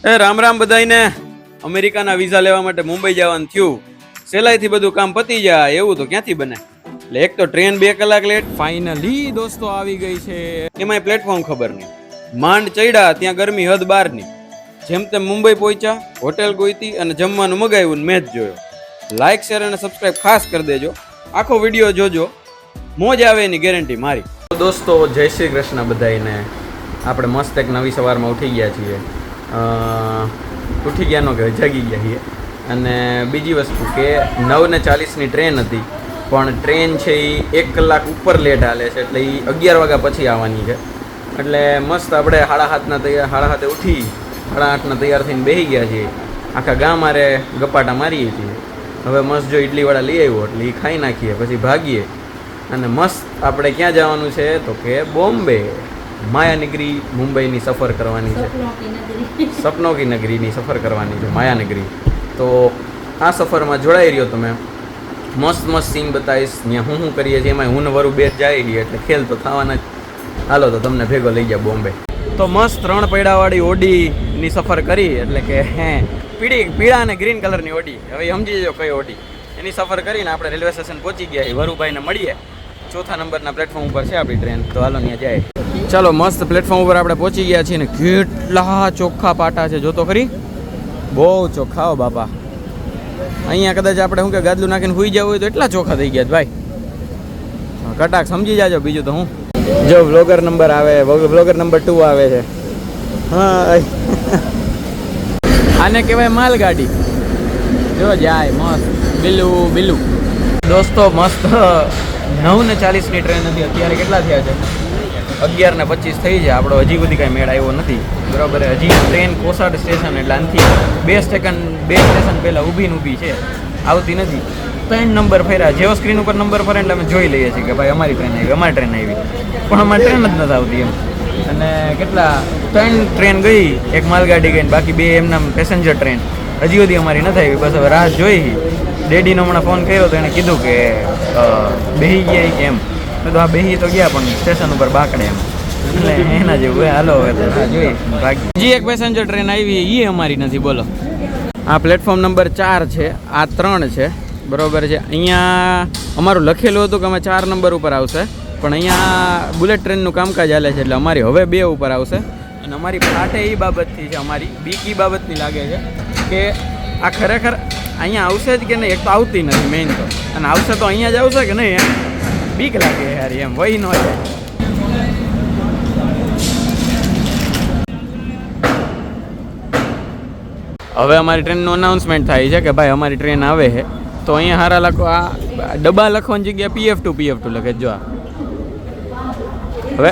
એ રામ રામ બધાઈને. અમેરિકાના વિઝા લેવા માટે મુંબઈ જવાનું થયું. સહેલાઈથી બધું કામ પતી જાય એવું તો ક્યાંથી બને. એટલે એક તો ટ્રેન 2 કલાક લેટ. ફાઇનલી દોસ્તો આવી ગઈ છે. એમાંય પ્લેટફોર્મ ખબર નહીં. માંડ ચડ્યા ત્યાં ગરમી હદ બારની. જેમ તેમ મુંબઈ પહોંચ્યા, હોટેલ ગોઈતી અને જમવાનું મગાવ્યું, મેચ જોયો. લાઇક શેર અને સબસ્ક્રાઇબ ખાસ કરી દેજો. આખો વિડીયો જોજો, મોજ આવે એની ગેરંટી મારી. દોસ્તો જય શ્રી કૃષ્ણ બધાઈને. આપણે મસ્ત એક નવી સવારમાં ઉઠી ગયા છીએ. ઉઠી ગયાનો કે જાગી ગયા છીએ. અને બીજી વસ્તુ કે 9:40ની ટ્રેન હતી, પણ ટ્રેન છે એ 1 કલાક ઉપર લેટ હાલે છે, એટલે એ 11 વાગ્યા પછી આવવાની છે. એટલે મસ્ત આપણે 7:30 ઉઠી 8:30 તૈયાર થઈને બેસી ગયા છીએ. આખા ગામ મારે ગપાટા મારીએ છીએ. હવે મસ્ત જો ઇડલીવાળા લઈ આવ્યો એટલે એ ખાઈ નાખીએ, પછી ભાગીએ. અને મસ્ત આપણે ક્યાં જવાનું છે તો કે બોમ્બે, માયાનગરી મુંબઈની સફર કરવાની છે. સપનો કી નગરીની સફર કરવાની છે, માયાનગરી. તો આ સફરમાં જોડાઈ રહ્યો તમે. મસ્ત સીન બતાવીશ, ત્યાં હું કરીએ છીએ. એમાં હું ને વરુ બેટ જાય રહીએ એટલે ખેલ તો થવાના જ. હાલો તો તમને ભેગો લઈ ગયા બોમ્બે. તો મસ્ત 3 પૈડાવાળી ઓડીની સફર કરી, એટલે કે પીળા અને ગ્રીન કલરની ઓડી. હવે સમજી જજો કઈ ઓડી. એની સફર કરીને આપણે રેલવે સ્ટેશન પહોંચી ગયા. વરુભાઈને મળીએ. 4થા નંબરના પ્લેટફોર્મ ઉપર છે આપણી ટ્રેન, તો હાલો ત્યાં જાય. ચાલો મસ્ત પ્લેટફોર્મ ઉપર આપણે પહોંચી ગયા છીએ ને કેટલા ચોખ્ખા પાટા છે જોતો ખરી. બહુ ચોખ્ખા હો બાપા. અહીંયા કદાચ આપણે શું કે ગાદલું નાખીને સૂઈ જવું હોય તો એટલા ચોખ્ખા થઈ ગયા ભાઈ. કટાક સમજી જાજો. બીજું તો હું જો વ્લોગર નંબર આવે, વ્લોગર નંબર 2 આવે છે. હા આને કહેવાય માલગાડી. જો જાય મસ્ત બિલ્લું. દોસ્તો મસ્ત 9:40ની ટ્રેન હતી. અત્યારે કેટલા થયા છે? 11:25 થઈ છે. આપણો હજી સુધી કાંઈ મેળ આવ્યો નથી, બરાબર. હજી ટ્રેન કોસાડ સ્ટેશન, એટલે આનાથી 2 સ્ટેશન પહેલાં ઊભી છે, આવતી નથી. 3 નંબર ફર્યા. જેવો સ્ક્રીન ઉપર નંબર ફરે એટલે અમે જોઈ લઈએ છીએ કે ભાઈ અમારી ટ્રેન આવી. પણ અમારી ટ્રેન જ નથી આવતી એમ. અને કેટલા 3 ટ્રેન ગઈ, એક માલગાડી ગઈ, બાકી 2 એમના પેસેન્જર ટ્રેન હજી સુધી અમારી નથી આવી. બસ હવે રાહ જોઈ. ડેડીનો હમણાં ફોન કર્યો તો એણે કીધું કે બેસી ગયા કે એમ. તો આ બેસી તો ગયા પણ સ્ટેશન ઉપર બાકડે એમ. એટલે એના જેવું હાલો હવે તો રાહ જોઈ બાકી. હજી એક પેસેન્જર ટ્રેન આવી, એ અમારી નથી. બોલો. આ પ્લેટફોર્મ નંબર 4 છે, આ 3 છે, બરાબર છે. અહીંયા અમારું લખેલું હતું કે અમે 4 નંબર ઉપર આવશે, પણ અહીંયા બુલેટ ટ્રેનનું કામકાજ ચાલે છે એટલે અમારી હવે 2 ઉપર આવશે. અને અમારી ફાટે એ બાબતથી છે, અમારી બીક એ બાબતની લાગે છે કે આ ખરેખર અહીંયા આવશે જ કે નહીં. એક તો આવતી નથી મેઇન તો, અને આવશે તો અહીંયા જ આવશે કે નહીં, એમ બીક લાગે યાર. એમ વહી ન જાય. હવે અમારી ટ્રેનનું અનાઉન્સમેન્ટ થાય છે કે ભાઈ અમારી ટ્રેન આવે છે. તો અહીંયા હારા લખો, આ ડબ્બા લખવાની જગ્યાએ PF2 લખે. જો હવે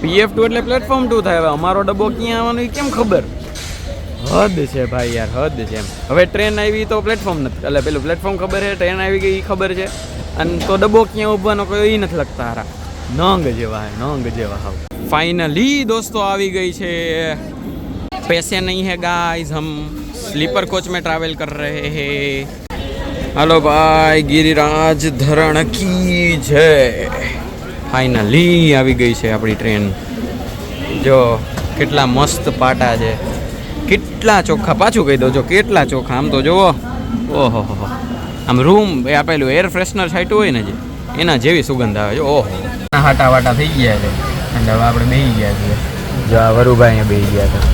PF2 એટલે પ્લેટફોર્મ 2 થાય. હવે અમારો ડબ્બો ક્યાં આવવાનો એ કેમ ખબર? હદ છે ભાઈ યાર, હદ છે એમ. હવે ટ્રેન આવી તો પ્લેટફોર્મ નથી, એટલે પેલું પ્લેટફોર્મ ખબર છે, ટ્રેન આવી ગઈ એ ખબર છે, અને તો ડબ્બો ક્યાં ઊભવાનો કોઈ એ નથી લખતા. હારા નંગ જેવા હાવ. ફાઇનલી દોસ્તો આવી ગઈ છે. पैसे नहीं है गाइस, हम स्लीपर कोच में ट्रैवल कर रहे हैं. हेलो भाई, गिरिराज धरण की जय. ફાઇનલી આવી ગઈ છે આપણી ટ્રેન. જો કેટલા મસ્ત પાટા છે, કેટલા ચોખ્ખા. પાછું કહી દો, જો કેટલા ચોખ્ખા. આમ તો જુઓ, ઓહો આમ રૂમ આપેલું એર ફ્રેશનર છાંટ્યું હોય ને જે, એના જેવી સુગંધ આવે. જો ઓહો, હાટા વાટા થઈ ગયા છે. એટલે હવે આપણે બેસી ગયા છીએ. જો આ વરુભાઈ અહીંયા બેસી ગયા હતા.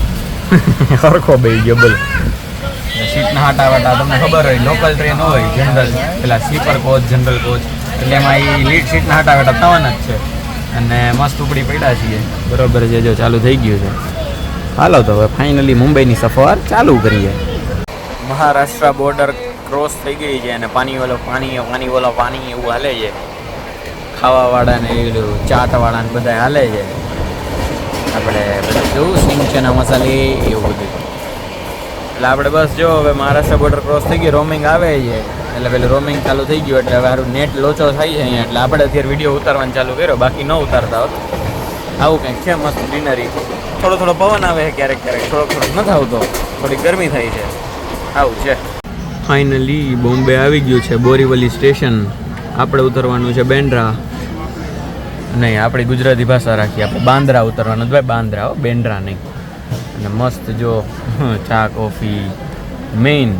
સરખો બેસી ગયો. બોલ. સીટના હાટા વાટા તમને ખબર હોય, લોકલ ટ્રેન હોય જનરલ, પેલા સ્લીપર કોચ, જનરલ કોચ, એટલે એમાં એ લીડ સીટના હાટા વાટા થવાના જ છે. અને મસ્ત ઉપડી પડ્યા છીએ, બરોબર છે. જો ચાલુ થઈ ગયું છે. હાલો તો હવે ફાઇનલી મુંબઈની સફર ચાલુ કરીએ. મહારાષ્ટ્ર બોર્ડર ક્રોસ થઈ ગઈ છે અને પાણી એવું હાલે છે. ખાવાવાળા ને એવું ચાટવાળા ને બધા હાલે છે. આપણે બધું જોવું સિંગ ચના મસાલે એવું બધું. એટલે આપણે બસ જો હવે મહારાષ્ટ્ર બોર્ડર ક્રોસ થઈ ગઈ, રોમિંગ આવે છે. એટલે પેલું રોમિંગ ચાલુ થઈ ગયું એટલે હવે સારું નેટ લોચો થાય છે અહીંયા. એટલે આપણે અત્યારે વિડીયો ઉતારવાનું ચાલુ કર્યો, બાકી ન ઉતારતા હોત. આવું કંઈક છે મસ્ત ગ્રીનરી. થોડો પવન આવે છે ક્યારેક, થોડોક નથી આવતો, થોડી ગરમી થાય છે. આવું છે. ફાઇનલી બોમ્બે આવી ગયું છે, બોરીવલી સ્ટેશન. આપણે ઉતરવાનું છે બેન્ડ્રા. નહીં, આપણી ગુજરાતી ભાષા રાખીએ આપણે બાંદ્રા ઉતરવાનું. ભાઈ બાંદ્રા, બેન્ડ્રા નહીં. અને મસ્ત જો ચા કોફી, મેઇન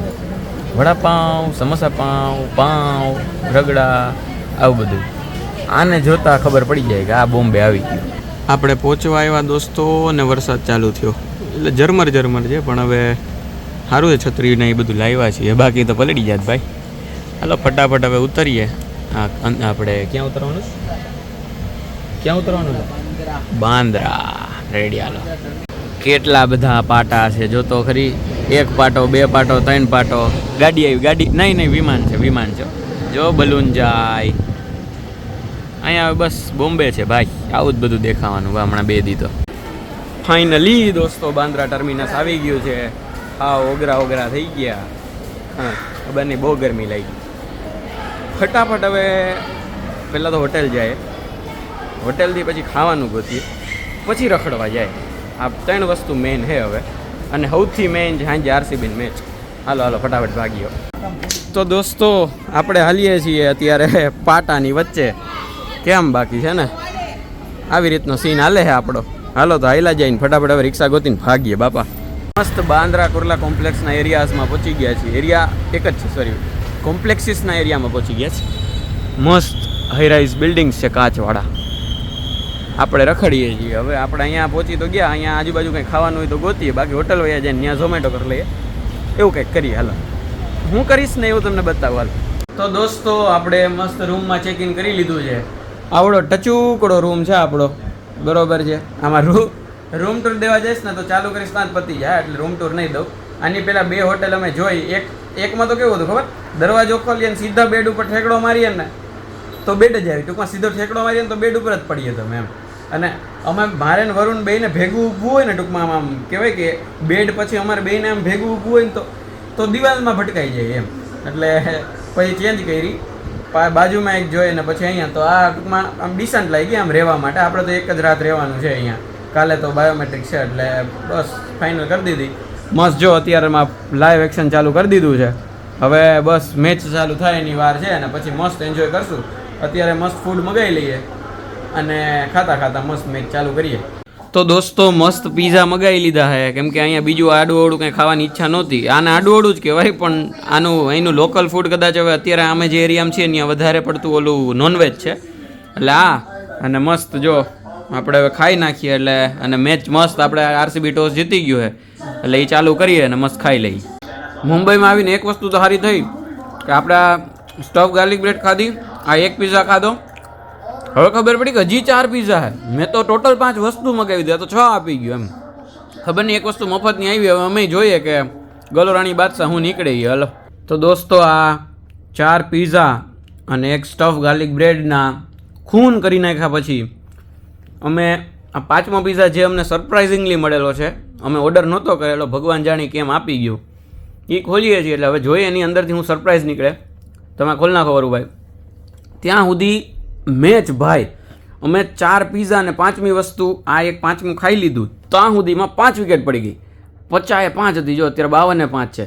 વડાપાઉં, સમોસા પાઉં, રગડા, આવું બધું. આને જોતા ખબર પડી જાય કે આ બોમ્બે આવી ગયું. આપણે પહોંચવા આવ્યા દોસ્તો અને વરસાદ ચાલુ થયો, એટલે ઝરમર છે, પણ હવે સારું છે છત્રી ને એ બધું લાવ્યા છીએ, બાકી તો પલળી જાત ભાઈ. હાલો ફટાફટ હવે ઉતરીએ. આપણે ક્યાં ઉતરવાનું? બાંદ્રા. રેડી હાલો. કેટલા બધા પાટા છે જોતો ખરી. 1 પાટો, 2 પાટો, 3 પાટો. ગાડી આવી. નહીં વિમાન છે. જો બલૂન જાય. અહીંયા બસ બોમ્બે છે ભાઈ. આવું જ બધું દેખાવાનું હમણાં 2 દી તો. ફાઇનલી દોસ્તો બાંદ્રા ટર્મિનસ આવી ગયું છે. હા ઓગરા થઈ ગયા. હા ખબર નહીં, બહુ ગરમી લાગી. ફટાફટ હવે પહેલાં તો હોટેલ જાય, હોટેલથી પછી ખાવાનું ગોતીએ, પછી રખડવા જાય. આ 3 વસ્તુ મેઇન છે હવે. અને સૌથી મેઇન છે સાંજે આરસીબીની મેચ. હાલો ફટાફટ ભાગીઓ. તો દોસ્તો આપણે હાલીએ છીએ અત્યારે પાટાની વચ્ચે. કેમ બાકી છે ને આવી રીતનો સીન હાલે છે આપણો. હાલો તો હાઈલા જઈને ફટાફટ હવે રિક્ષા ગોતીને ભાગીએ બાપા. મસ્ત બાંદ્રા કુર્લા કોમ્પ્લેક્સના એરિયાઝમાં પહોંચી ગયા છીએ. એરિયા એક જ છે, સોરી કોમ્પ્લેક્સીસના એરિયામાં પહોંચી ગયા છે. મસ્ત હાઈરાઇઝ બિલ્ડિંગ્સ છે કાચવાળા. આપણે રખડીએ છીએ હવે. આપણે અહીંયા પહોંચી તો ગયા, અહીંયા આજુબાજુ કંઈ ખાવાનું હોય તો ગોતીએ, બાકી હોટલ વયા જાય ત્યાં ઝોમેટો કરી લઈએ, એવું કંઈક કરીએ. હાલો હું કરીશ ને એવું તમને બતાવું. હાલ તો દોસ્તો આપણે મસ્ત રૂમમાં ચેક ઇન કરી લીધું છે. આવડો ટચુકડો રૂમ છે આપણો, બરોબર છે. આમાં રૂમ ટૂર દેવા જઈશ ને તો ચાલુ કરીશ ત્યાં જ પતી જાય, એટલે રૂમ ટૂર નહીં દઉં. આની પહેલાં 2 હોટેલ અમે જોઈ. એકમાં તો કેવું હતું ખબર, દરવાજો ખોલીએ ને સીધા બેડ ઉપર ઠેકડો મારીએ ને તો બેડ જ આવી. ટૂંકમાં સીધો ઠેકડો મારીએ ને તો બેડ ઉપર જ પડીએ તમે એમ. અને અમે મારે ને વરુણ બેયને ભેગું ઊભું હોય ને, ટૂંકમાં આમ કહેવાય કે બેડ પછી અમારે બેયને આમ ભેગું ઊભું હોય ને તો દિવાલમાં ભટકાઈ જાય એમ. એટલે પછી ચેન્જ કરી, બાજુમાં એક જોઈએ ને પછી અહીંયા. તો આ ટૂંકમાં આમ ડિસન્ટ લાગી આમ રહેવા માટે. આપણે તો એક જ રાત રહેવાનું છે અહીંયા. કાલે તો બાયોમેટ્રિક છે એટલે બસ ફાઇનલ કરી દીધી. મસ્ત જો અત્યારેમાં લાઈવ એક્શન ચાલુ કરી દીધું છે. હવે બસ મેચ ચાલુ થાય એની વાર છે અને પછી મસ્ત એન્જોય કરશું. અત્યારે મસ્ત ફૂડ મગાવી લઈએ અને ખાતા મસ્ત મેચ ચાલુ કરીએ. તો દોસ્તો મસ્ત પીઝા મગાવી લીધા છે, કેમ કે અહીંયા બીજું આડું કંઈ ખાવાની ઈચ્છા નહોતી. આને આડું જ કહેવાય, પણ અહીંનું લોકલ ફૂડ કદાચ હવે અત્યારે અમે જે એરિયામાં છીએ ત્યાં વધારે પડતું ઓલું નોનવેજ છે. એટલે અને મસ્ત જો આપણે હવે ખાઈ નાખીએ એટલે. અને મેચ મસ્ત આપણે આરસીબી ટોસ જીતી ગયું છે એટલે એ ચાલુ કરીએ અને મસ્ત ખાઈ લઈએ. મુંબઈમાં આવીને એક વસ્તુ તો સારી થઈ કે આપણે આ સ્ટફ ગાર્લિક બ્રેડ ખાધી, આ એક પીઝા ખાધો. હવે ખબર પડી કે હજી 4 પીઝા છે. મેં તો ટોટલ 5 વસ્તુ મગાવી દીધા, તો 6 આપી ગયો એમ. ખબર નહીં એક વસ્તુ મફતની આવી. હવે અમે જોઈએ કે ગલોરાણી બાદશાહ હું નીકળે. હલો તો દોસ્તો આ 4 પીઝા અને એક સ્ટફ ગાર્લિક બ્રેડના ખૂન કરી નાખ્યા પછી અમે આ 5મો પીઝા જે અમને સરપ્રાઇઝિંગલી મળેલો છે, અમે ઓર્ડર નહોતો કરેલો, ભગવાન જાણી કેમ આપી ગયું, એ ખોલીએ છીએ. એટલે હવે જોઈએ એની અંદરથી હું સરપ્રાઇઝ નીકળે. તમે ખોલ નાખો વરુભાઈ. ત્યાં સુધી મેચ ભાઈ અમે 4 પીઝા અને 5મી વસ્તુ આ એક 5મું ખાઈ લીધું. ત્યાં સુધીમાં 5 વિકેટ પડી ગઈ. 50-5 હતી. જો અત્યારે 52-5 છે.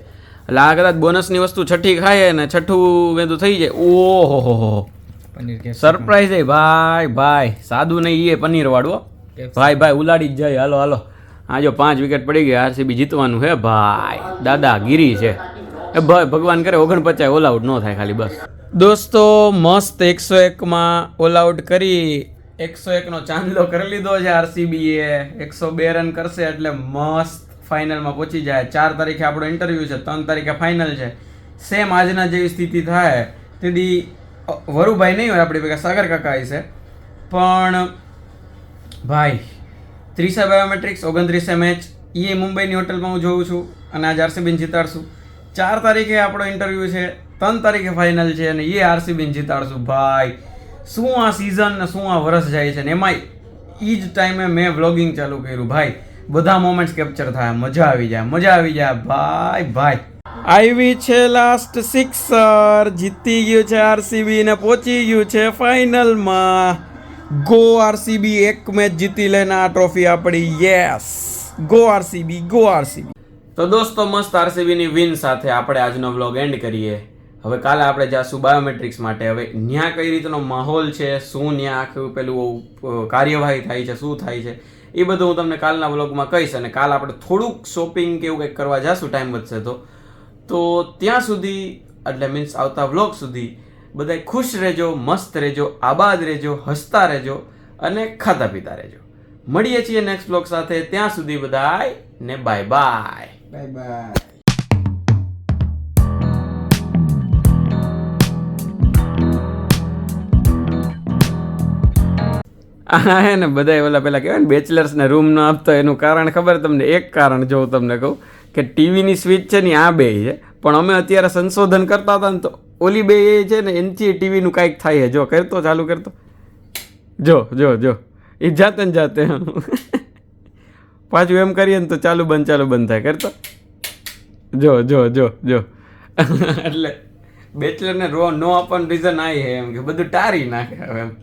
એટલે આ કદાચ બોનસની વસ્તુ છઠ્ઠી ખાઈએ ને છઠ્ઠું વેદું થઈ જાય. ઓહો સરપ્રાઈઝ છે ભાઈ. સાદું નહીં, એ પનીર વાળું ભાઈ ઉલાડી જ જાય. હાલો આ જો 5 વિકેટ પડી ગયા. આરસીબી જીતવાનું હે ભાઈ. દાદાગીરી છે એ ભાઈ. ભગવાન કરે 49 ઓલ આઉટ ન થાય ખાલી બસ. દોસ્તો મસ્ત 101માં ઓલ આઉટ કરી 101નો ચાંદલો કરી લીધો છે આરસીબીએ. 102 રન કરશે એટલે મસ્ત ફાઇનલમાં પહોંચી જાય. 4 તારીખે આપણો ઇન્ટરવ્યૂ છે, 3 તારીખે ફાઇનલ છે. સેમ આજના જેવી સ્થિતિ થાય તેથી વરુભાઈ નહીં હોય આપણી ભેગા, સાગર કાકા છે. પણ ભાઈ 30 બાયોમેટ્રિક્સ 29 મેચ એ મુંબઈની હોટલમાં હું જોઉં છું અને આજ આરસીબીને જીતાડશું. 4 તારીખે આપણો ઇન્ટરવ્યૂ છે, 3 તારીખે ફાઇનલ છે અને એ આરસીબીને જીતાડશું. ભાઈ શું આ સિઝન ને શું આ વર્ષ જાય છે ને એમાંય એ જ ટાઈમે મેં વ્લોગિંગ ચાલુ કર્યું. ભાઈ બધા મોમેન્ટ્સ કેપ્ચર થાય, મજા આવી જાય ભાઈ. આવી છે લાસ્ટ સિક્સર, જીતી ગયું છે આરસીબી ને પહોંચી ગયું છે ફાઇનલમાં. ગો આરસીબી, એક મેચ જીતી લેને આ ટ્રોફી આપણી. Yes go RCB. તો દોસ્તો મસ્ત આરસીબીની વિન સાથે આપણે આજનો વ્લોગ એન્ડ કરીએ. હવે કાલે આપણે જાશું બાયોમેટ્રિક્સ માટે. હવે ન્યા કઈ રીતનો માહોલ છે, શું ન્યા આખું પેલું કાર્યવાહી થાય છે, શું થાય છે એ બધું હું તમને કાલના વ્લોગમાં કહીશ. અને કાલ આપણે થોડુંક શોપિંગ કે એવું કંઈક કરવા જઈશું ટાઈમ વધશે તો ત્યાં સુધી એટલે મીન્સ આવતા વ્લોગ સુધી બધાય ખુશ રહેજો, મસ્ત રહેજો, આબાદ રહેજો, હસતા રહેજો અને ખાતા પીતા રહેજો. મળીએ છીએ નેક્સ્ટ વ્લોગ સાથે. ત્યાં સુધી બધાય ને બાય બાય. Bye bye. આ હે ને બધા ઓલા પેલા કહેવાય ને બેચલર્સને રૂમ ન આપતો એનું કારણ ખબર તમને? એક કારણ જો તમને કહું કે ટીવીની સ્વિચ છે ને આ બે છે, પણ અમે અત્યારે સંશોધન કરતા હતા ને તો ઓલી બે એ છે ને એનથી ટીવીનું કાંઈક થાય. જો કરતો ચાલુ કરતો, જો જો જો એ જાતે ને જાતે પાછું એમ કરીએ ને તો ચાલુ બંધ થાય. કરતો જો જો જો જો એટલે બેચલરને નો આપવાનું રીઝન આ હે એમ કે બધું ટારી નાખે હવે એમ.